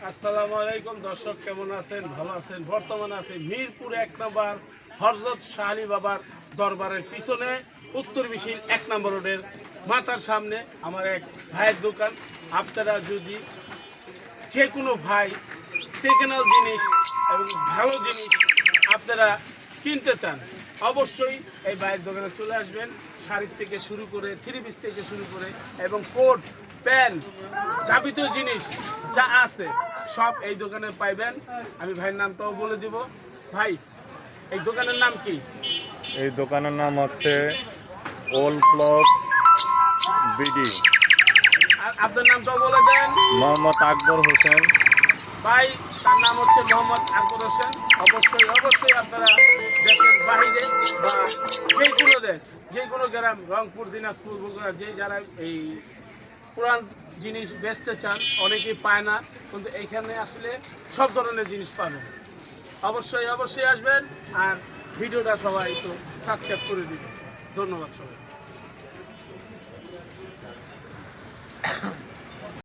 আসসালামু আলাইকুম দর্শক, কেমন আছেন? ভালো আছেন? বর্তমানে আছে মিরপুর 1 নম্বর হযরত শাহ আলী বাবার দরবারের পিছনে উত্তর বিশিল 1 নম্বর রোডের মাথার সামনে আমার এক ভাইয়ের দোকান। আপনারা যদি যে কোনো ভাই সেকেন্ড হ্যান্ড জিনিস এবং ভালো জিনিস আপনারা কিনতে চান, অবশ্যই এই ভাইয়ের দোকানে চলে আসবেন। শাড়ির থেকে শুরু করে থ্রি পিস থেকে শুরু করে এবং কোট প্যান্ট যাবতীয় জিনিস যা আছে সব এই দোকানে পাইবেন। আমি ভাইয়ের নামটাও বলে দিব। ভাই, এই দোকানের নাম কি? এই দোকানের নাম হচ্ছে ওল্ড ক্লথ বিডি। আর আপনার নামটাও বলে দেন। মোহাম্মদ আকবর হোসেন। ভাই, তার নাম হচ্ছে মোহাম্মদ আকবর হোসেন। অবশ্যই আপনারা দেশের বাইরে বা যে কোনো দেশ, যে কোনো গ্রাম, রংপুর, দিনাজপুর, বগুড়া, যে যারা এই পুরান জিনিস বেচতে চান, অনেকেই পায় না, কিন্তু এইখানে আসলে সব ধরনের জিনিস পাবেন। অবশ্যই আসবেন। আর ভিডিওটা সবাই একটু সাবস্ক্রাইব করে দিবেন। ধন্যবাদ সবাই।